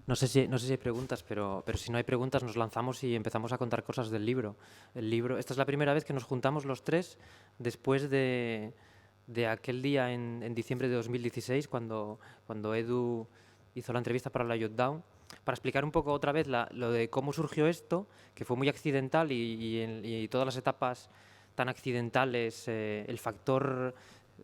No sé si hay preguntas, pero si no hay preguntas nos lanzamos y empezamos a contar cosas del libro. El libro, esta es la primera vez que nos juntamos los tres después de aquel día en diciembre de 2016 cuando Edu hizo la entrevista para la Youthdown, para explicar un poco otra vez lo de cómo surgió esto, que fue muy accidental y todas las etapas tan accidentales, el factor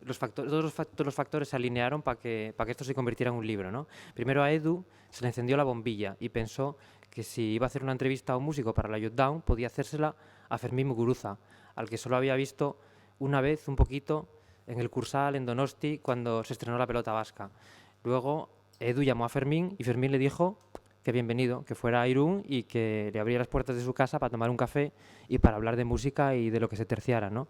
todos los factores se alinearon para que esto se convirtiera en un libro, ¿no? Primero a Edu se le encendió la bombilla y pensó que si iba a hacer una entrevista a un músico para la Youthdown podía hacérsela a Fermín Muguruza, al que solo había visto una vez un poquito en el Cursal, en Donosti, cuando se estrenó La Pelota Vasca. Luego Edu llamó a Fermín y Fermín le dijo que bienvenido, que fuera a Irún y que le abría las puertas de su casa para tomar un café y para hablar de música y de lo que se terciara, ¿no?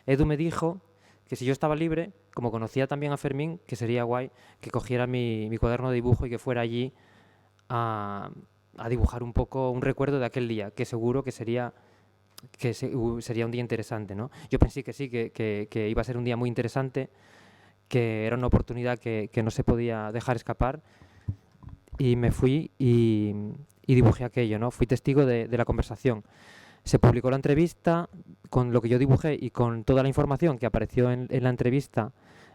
Edu me dijo que si yo estaba libre, como conocía también a Fermín, que sería guay que cogiera mi cuaderno de dibujo y que fuera allí a dibujar un poco un recuerdo de aquel día, que seguro que sería sería un día interesante, ¿no? Yo pensé que sí, que iba a ser un día muy interesante, que era una oportunidad que no se podía dejar escapar y me fui y dibujé aquello, ¿no? Fui testigo de la conversación. Se publicó la entrevista con lo que yo dibujé y con toda la información que apareció en la entrevista.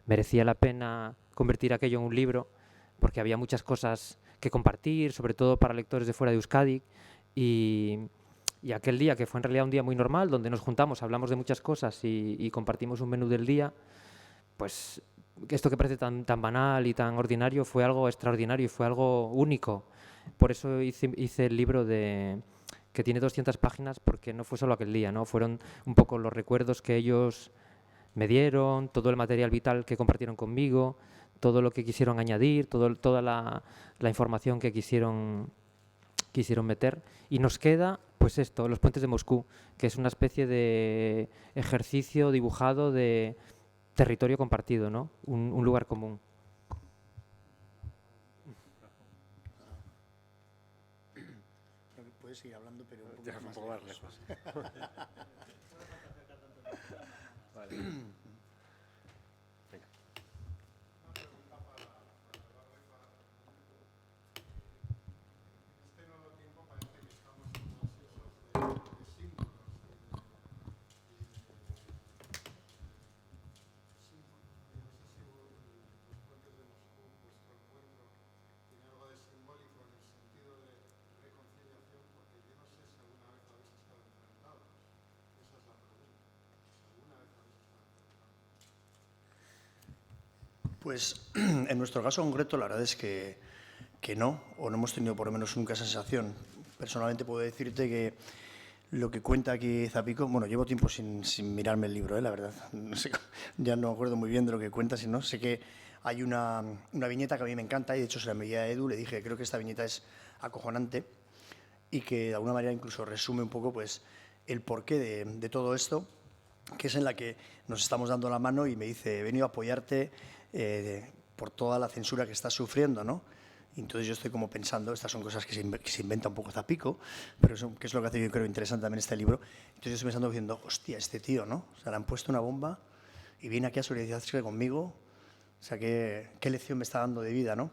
Merecía la pena convertir aquello en un libro porque había muchas cosas que compartir, sobre todo para lectores de fuera de Euskadi. Y, y aquel día, que fue en realidad un día muy normal, donde nos juntamos, hablamos de muchas cosas y compartimos un menú del día, pues esto que parece tan banal y tan ordinario fue algo extraordinario y fue algo único. Por eso hice el libro que tiene 200 páginas, porque no fue solo aquel día, ¿no? Fueron un poco los recuerdos que ellos me dieron, todo el material vital que compartieron conmigo, todo lo que quisieron añadir, toda la información que quisieron meter. Y nos queda, pues esto, Los puentes de Moscú, que es una especie de ejercicio dibujado de territorio compartido, ¿no? Un lugar común. Puedes seguir hablando, pero un poco más lejos. Vale. Pues en nuestro caso concreto, la verdad es que no, o no hemos tenido por lo menos nunca esa sensación. Personalmente puedo decirte que lo que cuenta aquí Zapico, bueno, llevo tiempo sin mirarme el libro, la verdad. No sé, ya no me acuerdo muy bien de lo que cuenta, sino sé que hay una viñeta que a mí me encanta y de hecho se la envié a Edu, le dije, creo que esta viñeta es acojonante y que de alguna manera incluso resume un poco pues el porqué de todo esto, que es en la que nos estamos dando la mano y me dice, he venido a apoyarte por toda la censura que estás sufriendo, ¿no? Y entonces yo estoy como pensando, estas son cosas que se inventa un poco Zapico, pero eso, que es lo que hace yo creo interesante también este libro. Entonces yo estoy pensando diciendo, hostia, este tío, ¿no? O sea, le han puesto una bomba y viene aquí a solidarizarse conmigo. O sea, qué lección me está dando de vida, ¿no?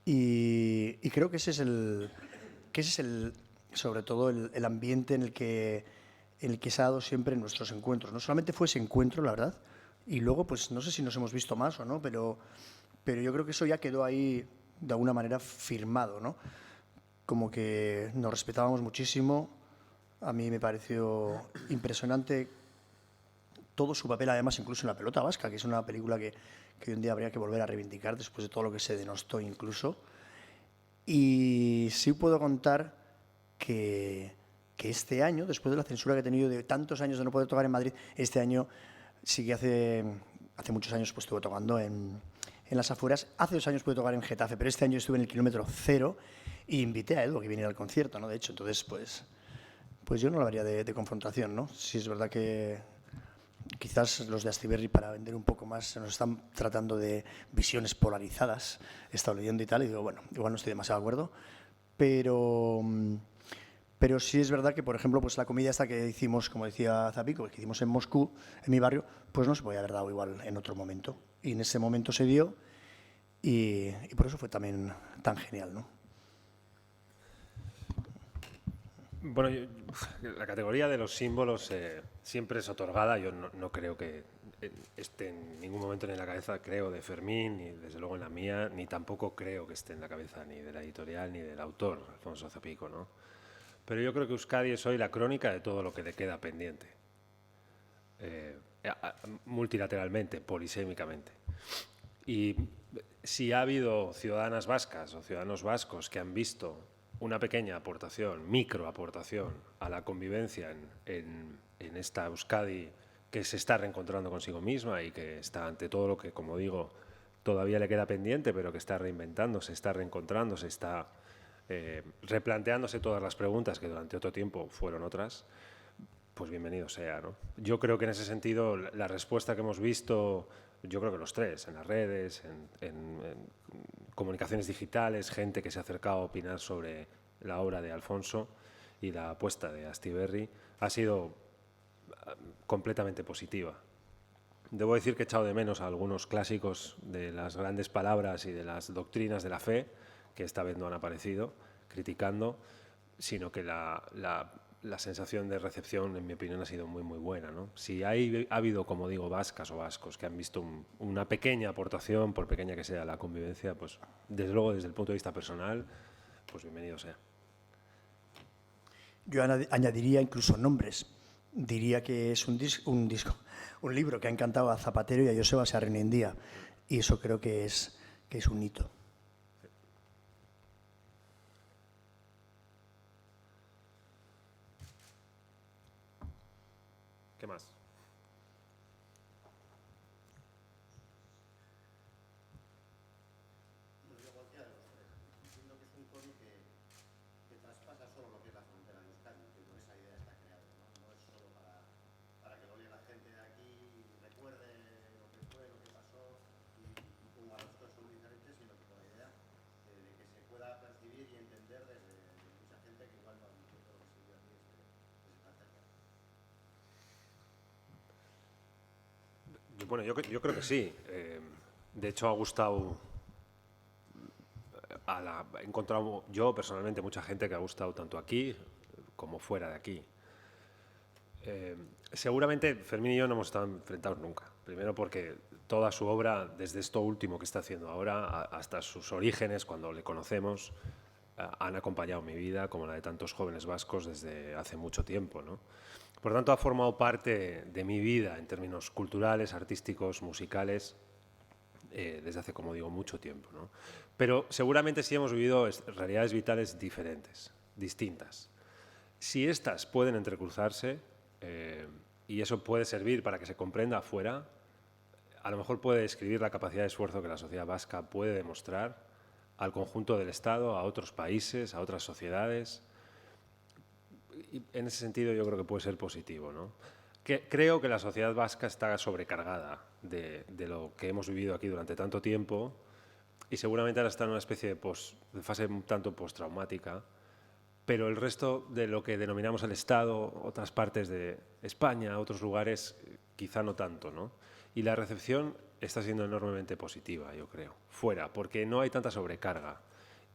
Y creo que ese es el sobre todo el ambiente en el que se ha dado siempre en nuestros encuentros. No solamente fue ese encuentro, la verdad, y luego, pues no sé si nos hemos visto más o no, pero yo creo que eso ya quedó ahí de alguna manera firmado, ¿no? Como que nos respetábamos muchísimo. A mí me pareció impresionante todo su papel, además, incluso en La Pelota Vasca, que es una película que hoy en día habría que volver a reivindicar después de todo lo que se denostó incluso. Y sí puedo contar que este año, después de la censura que he tenido de tantos años de no poder tocar en Madrid, este año sí que hace muchos años pues estuve tocando en las afueras. Hace 2 años pude tocar en Getafe, pero este año estuve en el kilómetro 0 y invité a Edu a que viniera al concierto, ¿no? De hecho, entonces, pues yo no lo haría de confrontación, ¿no? Sí es verdad que quizás los de Astiberri, para vender un poco más, nos están tratando de visiones polarizadas. He estado leyendo y tal, y digo, bueno, igual no estoy demasiado de acuerdo, pero sí es verdad que, por ejemplo, pues la comida esta que hicimos, como decía Zapico, que hicimos en Moscú, en mi barrio, pues no se podía haber dado igual en otro momento. Y en ese momento se dio y por eso fue también tan genial, ¿no? Bueno, la categoría de los símbolos siempre es otorgada. Yo no creo que esté en ningún momento ni en la cabeza, creo, de Fermín, ni desde luego en la mía, ni tampoco creo que esté en la cabeza ni de la editorial ni del autor, Alfonso Zapico, ¿no? Pero yo creo que Euskadi es hoy la crónica de todo lo que le queda pendiente, multilateralmente, polisémicamente. Y si ha habido ciudadanas vascas o ciudadanos vascos que han visto una pequeña aportación, microaportación a la convivencia en esta Euskadi que se está reencontrando consigo misma y que está ante todo lo que, como digo, todavía le queda pendiente, pero que está reinventándose, está reencontrándose, está replanteándose todas las preguntas que durante otro tiempo fueron otras, pues bienvenido sea, ¿no? Yo creo que en ese sentido la respuesta que hemos visto, yo creo que los tres, en las redes, en comunicaciones digitales, gente que se ha acercado a opinar sobre la obra de Alfonso y la apuesta de Astiberri, ha sido completamente positiva. Debo decir que he echado de menos a algunos clásicos de las grandes palabras y de las doctrinas de la fe, que esta vez no han aparecido, criticando, sino que la sensación de recepción, en mi opinión, ha sido muy, muy buena, ¿no? Si ha habido, como digo, vascas o vascos que han visto una pequeña aportación, por pequeña que sea, a la convivencia, pues desde luego, desde el punto de vista personal, pues bienvenido sea. Yo añadiría incluso nombres. Diría que es un libro que ha encantado a Zapatero y a Joseba Sarrenendía, y eso creo que es un hito. ¿Qué más? Bueno, yo creo que sí. De hecho, ha gustado. He encontrado yo personalmente mucha gente que ha gustado tanto aquí como fuera de aquí. Seguramente Fermín y yo no hemos estado enfrentados nunca. Primero porque toda su obra, desde esto último que está haciendo ahora, hasta sus orígenes, cuando le conocemos, han acompañado mi vida, como la de tantos jóvenes vascos, desde hace mucho tiempo, ¿no? Por tanto, ha formado parte de mi vida en términos culturales, artísticos, musicales, desde hace, como digo, mucho tiempo, ¿no? Pero seguramente sí hemos vivido realidades vitales diferentes, distintas. Si estas pueden entrecruzarse, y eso puede servir para que se comprenda afuera, a lo mejor puede describir la capacidad de esfuerzo que la sociedad vasca puede demostrar al conjunto del Estado, a otros países, a otras sociedades. Y en ese sentido yo creo que puede ser positivo, ¿no? Creo que la sociedad vasca está sobrecargada de lo que hemos vivido aquí durante tanto tiempo y seguramente ahora está en una especie de fase un tanto postraumática, pero el resto de lo que denominamos el Estado, otras partes de España, otros lugares, quizá no tanto, ¿no? Y la recepción está siendo enormemente positiva, yo creo, fuera, porque no hay tanta sobrecarga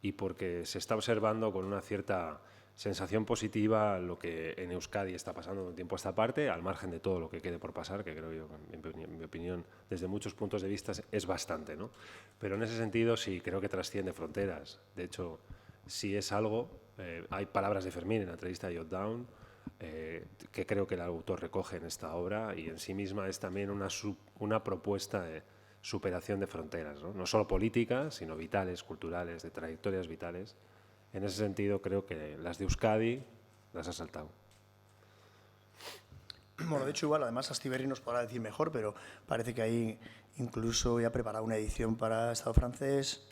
y porque se está observando con una cierta sensación positiva lo que en Euskadi está pasando de un tiempo a esta parte, al margen de todo lo que quede por pasar, que creo yo, en mi opinión, desde muchos puntos de vista es bastante, ¿no? Pero en ese sentido sí creo que trasciende fronteras. De hecho, si es algo, hay palabras de Fermín en la entrevista de Jot Down, que creo que el autor recoge en esta obra y en sí misma es también una propuesta de superación de fronteras, ¿no? No solo políticas, sino vitales, culturales, de trayectorias vitales. En ese sentido, creo que las de Euskadi las ha saltado. Bueno, de hecho, igual, además, Astiberri nos podrá decir mejor, pero parece que ahí incluso ya ha preparado una edición para Estado francés,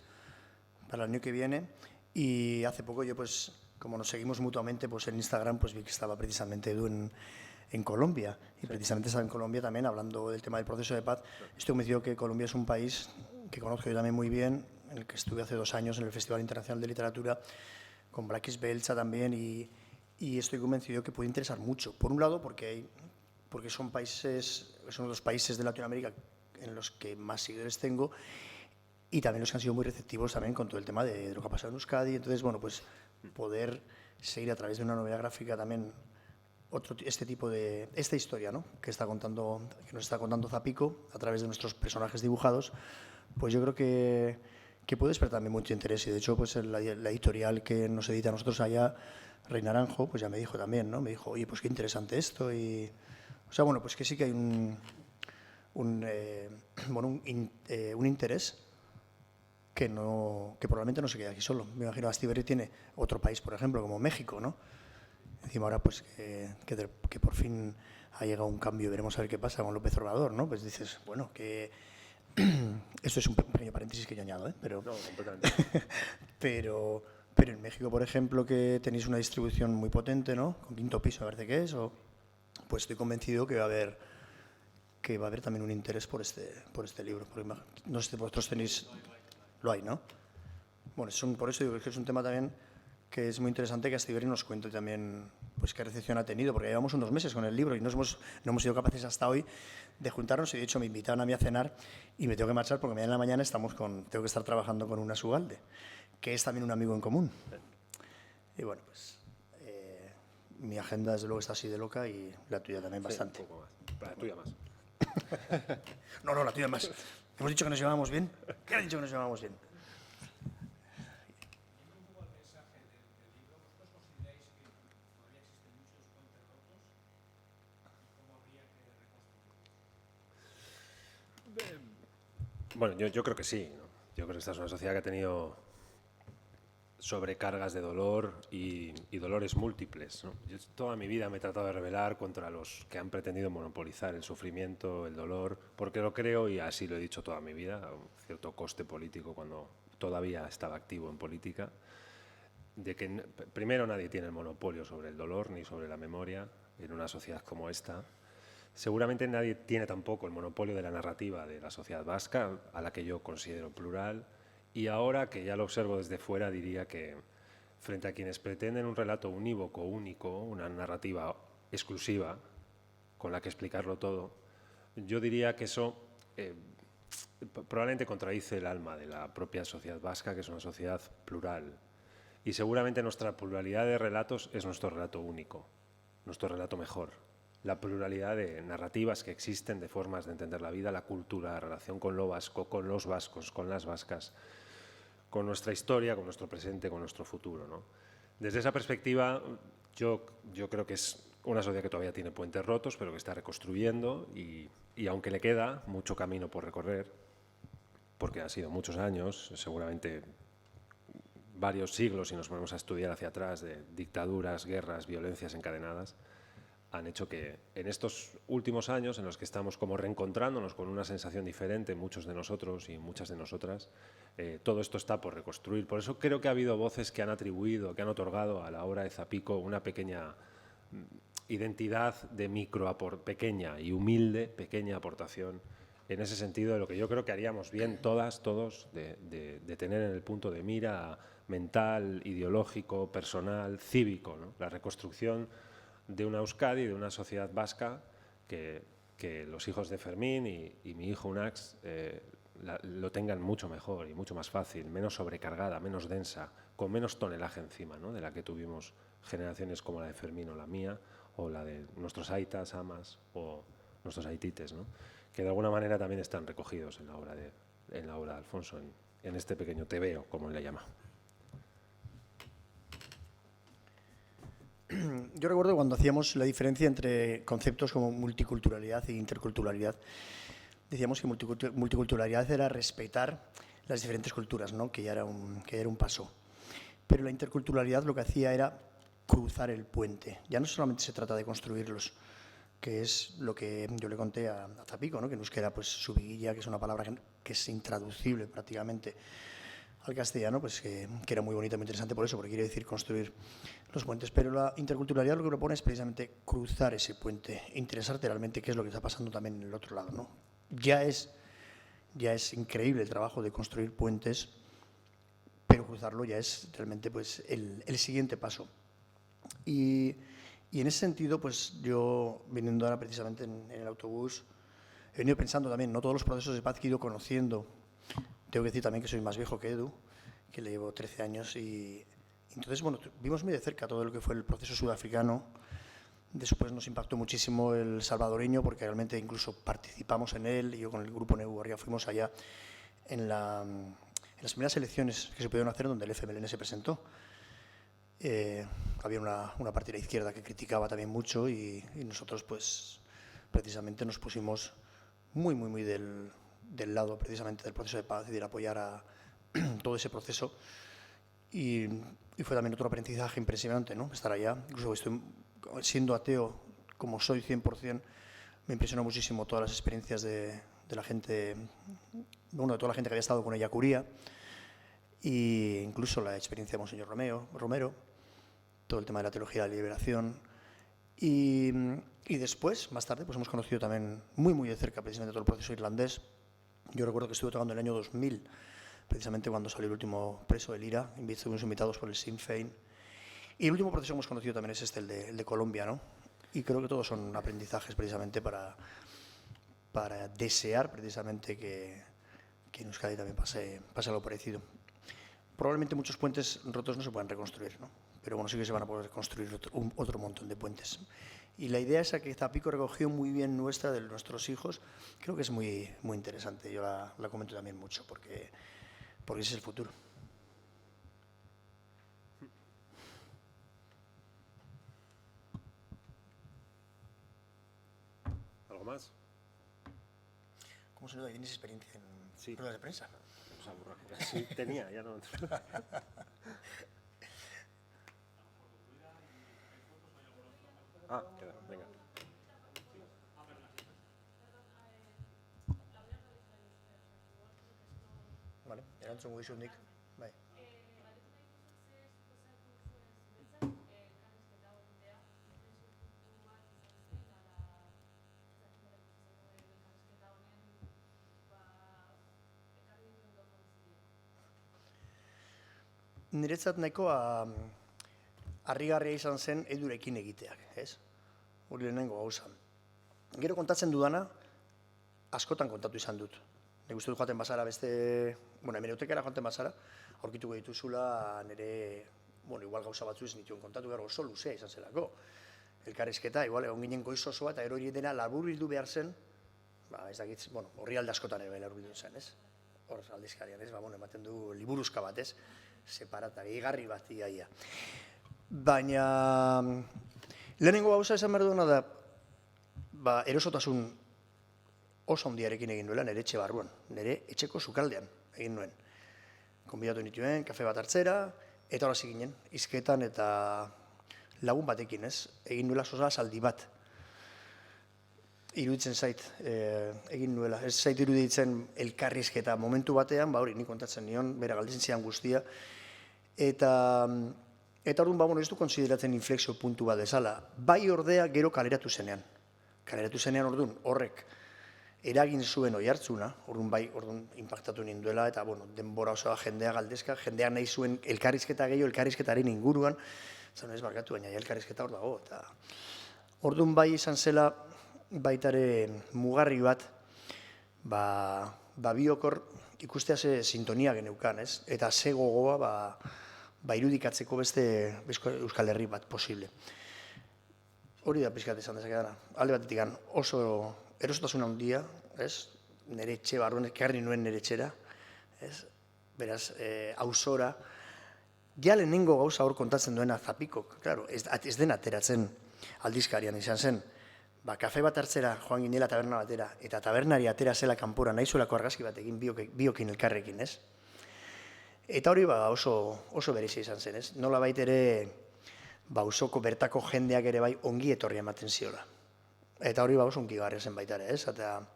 para el año que viene. Y hace poco yo, pues, como nos seguimos mutuamente, pues en Instagram, pues vi que estaba precisamente Edu en Colombia. Y precisamente estaba en Colombia también hablando del tema del proceso de paz. Estoy convencido que Colombia es un país que conozco yo también muy bien, en el que estuve hace 2 años en el Festival Internacional de Literatura, con Blaquis Belcha también, y estoy convencido que puede interesar mucho. Por un lado, porque son los países de Latinoamérica en los que más seguidores tengo, y también los que han sido muy receptivos también con todo el tema de lo que ha pasado en Euskadi. Entonces, bueno, pues poder seguir a través de una novela gráfica también esta historia, ¿no? que nos está contando Zapico a través de nuestros personajes dibujados, pues yo creo que puede despertar también mucho interés. Y de hecho, pues la editorial que nos edita a nosotros allá, Rey Naranjo, pues ya me dijo también, ¿no? Me dijo, oye, pues qué interesante esto. Y, o sea, bueno, pues que sí que hay un interés que probablemente no se quede aquí solo. Me imagino que Astiberri tiene otro país, por ejemplo, como México, ¿no? Encima ahora pues que por fin ha llegado un cambio, veremos a ver qué pasa con López Obrador, ¿no? Pues dices, bueno, que esto es un pequeño paréntesis que yo añado, ¿eh? Pero, No, completamente. pero en México, por ejemplo, que tenéis una distribución muy potente, ¿no? Con Quinto Piso, a ver de qué es, pues estoy convencido que va a haber también un interés por este libro. Porque no sé si vosotros tenéis... Lo hay, ¿no? Bueno, por eso digo que es un tema también que es muy interesante que Astiberri nos cuente también pues qué recepción ha tenido, porque llevamos unos meses con el libro y no hemos sido capaces hasta hoy de juntarnos, y de hecho me invitaron a mí a cenar y me tengo que marchar porque mañana en la mañana tengo que estar trabajando con Unas Ugalde, que es también un amigo en común. Y bueno, pues mi agenda desde luego está así de loca y la tuya también bastante. Un poco más. La tuya más. No, la tuya más. Hemos dicho que nos llevábamos bien. ¿Qué ha dicho que nos llevábamos bien? Bueno, yo creo que sí, ¿no? Yo creo que esta es una sociedad que ha tenido sobrecargas de dolor y dolores múltiples, ¿no? Yo toda mi vida me he tratado de rebelar contra los que han pretendido monopolizar el sufrimiento, el dolor, porque lo creo, y así lo he dicho toda mi vida, a un cierto coste político cuando todavía estaba activo en política, de que primero nadie tiene el monopolio sobre el dolor ni sobre la memoria en una sociedad como esta. Seguramente nadie tiene tampoco el monopolio de la narrativa de la sociedad vasca, a la que yo considero plural, y ahora que ya lo observo desde fuera diría que frente a quienes pretenden un relato unívoco, único, una narrativa exclusiva con la que explicarlo todo, yo diría que eso probablemente contradice el alma de la propia sociedad vasca, que es una sociedad plural. Y seguramente nuestra pluralidad de relatos es nuestro relato único, nuestro relato mejor. La pluralidad de narrativas que existen, de formas de entender la vida, la cultura, la relación con lo vasco, con los vascos, con las vascas, con nuestra historia, con nuestro presente, con nuestro futuro, ¿no? Desde esa perspectiva, yo creo que es una sociedad que todavía tiene puentes rotos, pero que está reconstruyendo y aunque le queda mucho camino por recorrer, porque han sido muchos años, seguramente varios siglos, si nos ponemos a estudiar hacia atrás, de dictaduras, guerras, violencias encadenadas, han hecho que en estos últimos años en los que estamos como reencontrándonos con una sensación diferente, muchos de nosotros y muchas de nosotras, todo esto está por reconstruir. Por eso creo que ha habido voces que han atribuido, que han otorgado a la obra de Zapico una pequeña identidad de pequeña y humilde, pequeña aportación en ese sentido de lo que yo creo que haríamos bien todos, de tener en el punto de mira mental, ideológico, personal, cívico, ¿no? La reconstrucción de una Euskadi, de una sociedad vasca que los hijos de Fermín y mi hijo Unax lo tengan mucho mejor y mucho más fácil, menos sobrecargada, menos densa, con menos tonelaje encima, ¿no? De la que tuvimos generaciones como la de Fermín o la mía, o la de nuestros aitas, amas o nuestros aitites, ¿no? Que de alguna manera también están recogidos en la obra de Alfonso, en este pequeño tebeo, como él le llama. Yo recuerdo cuando hacíamos la diferencia entre conceptos como multiculturalidad e interculturalidad. Decíamos que multiculturalidad era respetar las diferentes culturas, ¿no? que ya era un paso. Pero la interculturalidad lo que hacía era cruzar el puente. Ya no solamente se trata de construirlos, que es lo que yo le conté a Zapico, ¿no? Que en euskera pues subiguilla, que es una palabra que es intraducible prácticamente al castellano, pues que era muy bonita, muy interesante por eso, porque quiere decir construir los puentes. Pero la interculturalidad lo que propone es precisamente cruzar ese puente, interesarte realmente qué es lo que está pasando también en el otro lado, ¿no? Ya es increíble el trabajo de construir puentes, pero cruzarlo ya es realmente pues el siguiente paso. Y en ese sentido, pues yo, viniendo ahora precisamente en el autobús, he venido pensando también, no todos los procesos de paz que he ido conociendo. Tengo que decir también que soy más viejo que Edu, que le llevo 13 años y Entonces, bueno, vimos muy de cerca todo lo que fue el proceso sudafricano. Después nos impactó muchísimo el salvadoreño, porque realmente incluso participamos en él, y yo con el grupo Neu Gorria fuimos allá en las primeras elecciones que se pudieron hacer, donde el FMLN se presentó. Había una parte de la izquierda que criticaba también mucho, y nosotros, pues, precisamente nos pusimos muy del lado, precisamente, del proceso de paz y de apoyar a todo ese proceso. Y fue también otro aprendizaje impresionante, ¿no? Estar allá. Incluso siendo ateo, como soy 100%, me impresionó muchísimo todas las experiencias de la gente, bueno, de toda la gente que había estado con Ellacuría, e incluso la experiencia de Monseñor Romero, todo el tema de la teología de la liberación. Y después, más tarde, pues hemos conocido también muy de cerca precisamente todo el proceso irlandés. Yo recuerdo que estuve tocando en el año 2000, precisamente cuando salió el último preso del IRA, estuvimos invitados por el Sinn Féin. Y el último proceso que hemos conocido también es el de Colombia, ¿no? Y creo que todos son aprendizajes precisamente para desear precisamente que en Euskadi también pase algo parecido. Probablemente muchos puentes rotos no se puedan reconstruir, ¿no? Pero bueno, sí que se van a poder construir otro montón de puentes. Y la idea esa que Zapico recogió muy bien nuestra, de nuestros hijos, creo que es muy interesante. Yo la comento también mucho, porque ese es el futuro. ¿Algo más? ¿Cómo se nota que tienes experiencia en ruedas de prensa? Sí, tenía, ya no. Queda, venga. Vale, erantzun guizunik, bai. Niretzat nahikoa harrigarria izan zen Edurekin egiteak, ez? Hori lehenengo gauza. Gero kontatzen dudana, askotan kontatu izan dut. Nik uste dut joaten bazara beste, hemerotekara joaten bazara, aurkituko dituzula nire, igual gauza batzu ez nituen kontatu, gero oso luzea izan zelako. Elkarrizketa, igual egon ginen goiz osoa, eta gero hori dena laburbildu behar zen, ez dakit, horri alde askotan ere laburbildu zen, ez? Hor aldizkarian, ez? Ematen du liburuzka bat, ez? Separata, gehigarri bat, iaia. Baina, lehenengo gauza esan behar duena da, erosotasun oso handiarekin egin nuela nire etxe barruan, nire etxeko sukaldean egin nuen. Konbidatu nituen, kafe bat hartzera, eta horazi ginen, hizketan eta lagun batekin, ez? Egin nuela sosa saldi bat. Iruditzen zait, egin nuela. Ez zait iruditzen elkarrizketa momentu batean, hori nik kontatzen nion, bera galdetzen zidan guztia. Eta orduan, ez du konsideratzen inflexio puntu bat desala. Bai ordea gero kaleratu zenean. Kaleratu zenean orduan horrek eragin zuen oihartzuna, orduan inpaktatu ninduela, eta denbora osoa jendea galdezka, jendeak nahi zuen elkarrizketa gehiago, elkarrizketaren inguruan, zan ez barkatu, baina elkarrizketa hor dago. Orduan bai izan zela, baitare mugarri bat, biokor ikustea ze sintonia geneukan, ez? Eta ze gogoa irudikatzeko beste Euskal Herri bat posible. Hori da pixkat izan dezakadana. Alde batetik oso erosotasun handia, ez? Nire etxe barruan, ekarri nuen nire etxera, ez? Beraz, auzora, ja lehenengo gauza hor kontatzen duena Zapikok, claro, ez den ateratzen aldizkarian izan zen. Kafe bat hartzera joan ginela taberna batera, eta tabernari atera zela kanpora nahi zuelako argazki bat egin biokin elkarrekin, ez? Eta hori oso berezia izan zen, ez? Nola baitere, auzoko bertako jendeak ere bai ongi etorria ematen ziola. Eta hori oso ongi garria zen baita ere, ez? Eta,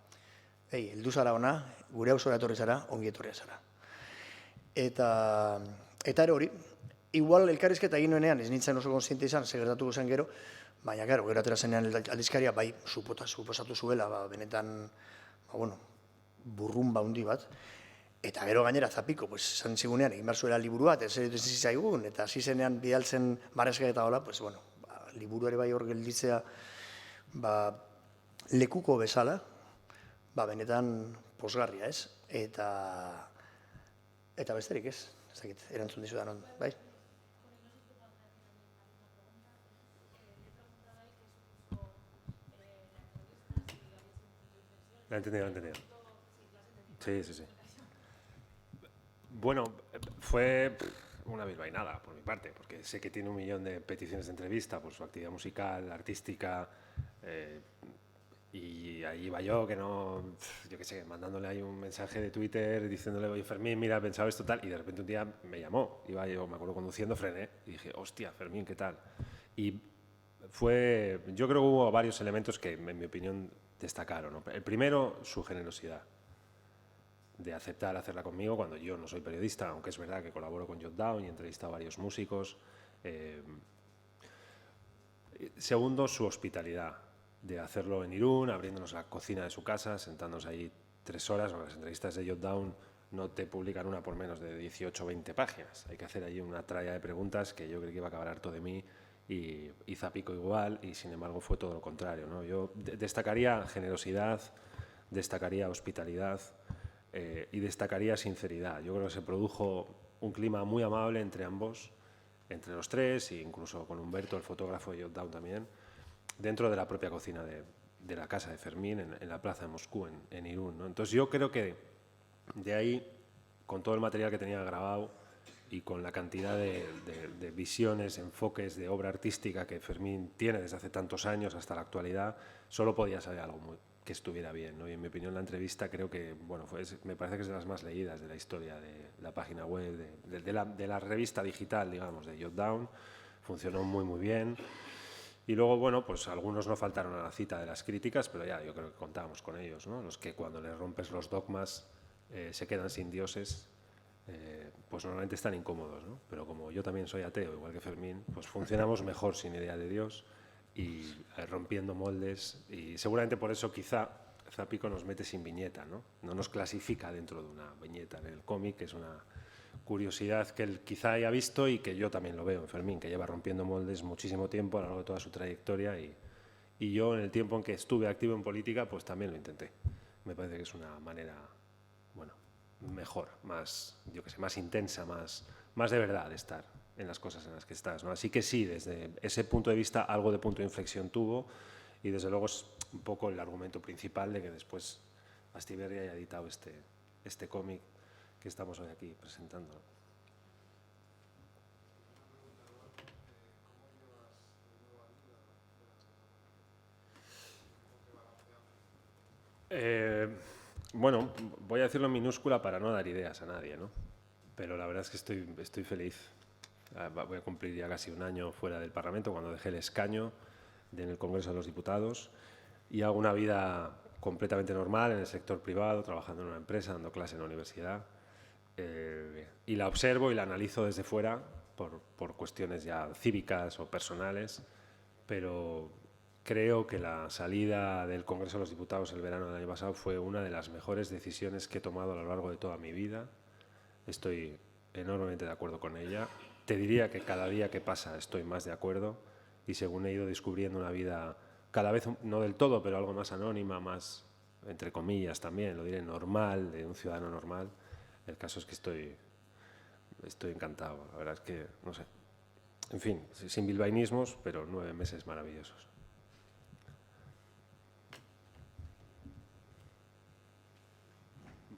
heldu zara ona, gure auzora etorri zara, ongi etorria zara. Eta ere hori, igual elkarrizketa egin nuenean, ez nintzen oso konstiente izan, segertatuko zen gero, baina, gero atera zenean aldizkaria, bai, suposatu zuela, benetan, burrun handi bat. Eta gero gainera Zapiko, esan zigunean, egin behar zuela liburu bat, ez dut zizaigun, eta hasi zenean bidaltzen marrezka eta hola, liburu ere bai hor gelditzea, lekuko bezala, benetan posgarria, ez? Eta besterik ez, ez dakit, erantzun dizudan, bai? La he entendido, la he entendido. Sí, sí, sí. Bueno, fue una bilbainada por mi parte, porque sé que tiene 1 millón de peticiones de entrevista por su actividad musical, artística, y ahí iba yo, que no, yo qué sé, mandándole ahí un mensaje de Twitter diciéndole, oye Fermín, mira, he pensado esto tal, y de repente un día me llamó, iba yo, me acuerdo conduciendo, frené, y dije, hostia, Fermín, ¿qué tal? Y fue, yo creo que hubo varios elementos que, en mi opinión, destacaron, ¿no? El primero, su generosidad de aceptar hacerla conmigo cuando yo no soy periodista, aunque es verdad que colaboro con Jotdown y he entrevistado a varios músicos. Segundo, su hospitalidad, de hacerlo en Irún, abriéndonos la cocina de su casa, sentándonos ahí 3 horas, porque las entrevistas de Jotdown no te publican una por menos de 18 o 20 páginas. Hay que hacer ahí una tralla de preguntas que yo creí que iba a acabar harto de mí y Zapico igual, y sin embargo fue todo lo contrario, ¿no? Yo destacaría generosidad, destacaría hospitalidad, y destacaría sinceridad. Yo creo que se produjo un clima muy amable entre ambos, entre los tres, e incluso con Humberto, el fotógrafo de Jotdown también, dentro de la propia cocina de la casa de Fermín, en la plaza de Moscú, en Irún, ¿no? Entonces yo creo que de ahí, con todo el material que tenía grabado y con la cantidad de visiones, enfoques de obra artística que Fermín tiene desde hace tantos años hasta la actualidad, solo podía salir algo que estuviera bien, ¿no? Y en mi opinión la entrevista creo que, bueno, me parece que es de las más leídas de la historia de la página web, de la revista digital, digamos, de Jotdown. Funcionó muy, muy bien. Y luego, bueno, pues algunos no faltaron a la cita de las críticas, pero ya yo creo que contábamos con ellos, ¿no? Los que cuando les rompes los dogmas se quedan sin dioses, pues normalmente están incómodos, ¿no? Pero como yo también soy ateo, igual que Fermín, pues funcionamos mejor sin idea de Dios y rompiendo moldes, y seguramente por eso quizá Zapico nos mete sin viñeta, ¿no? No nos clasifica dentro de una viñeta en el cómic, que es una curiosidad que él quizá haya visto y que yo también lo veo en Fermín, que lleva rompiendo moldes muchísimo tiempo a lo largo de toda su trayectoria, y yo en el tiempo en que estuve activo en política pues también lo intenté. Me parece que es una manera, bueno, mejor, más, yo que sé, más intensa, más de verdad de estar en las cosas en las que estás, ¿no? Así que sí, desde ese punto de vista algo de punto de inflexión tuvo, y desde luego es un poco el argumento principal de que después Astiberri haya editado este cómic que estamos hoy aquí presentando. Bueno, voy a decirlo en minúscula para no dar ideas a nadie, ¿no? Pero la verdad es que estoy feliz. Voy a cumplir ya casi 1 año fuera del Parlamento, cuando dejé el escaño en el Congreso de los Diputados, y hago una vida completamente normal en el sector privado, trabajando en una empresa, dando clase en la universidad, y la observo y la analizo desde fuera por cuestiones ya cívicas o personales, pero creo que la salida del Congreso de los Diputados el verano del año pasado fue una de las mejores decisiones que he tomado a lo largo de toda mi vida. Estoy enormemente de acuerdo con ella. Te diría que cada día que pasa estoy más de acuerdo, y según he ido descubriendo una vida cada vez, no del todo, pero algo más anónima, más, entre comillas también, lo diré, normal, de un ciudadano normal, el caso es que estoy encantado. La verdad es que, no sé, en fin, sin bilbainismos, pero 9 meses maravillosos.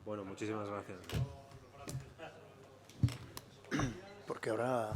Bueno, muchísimas gracias. Porque ahora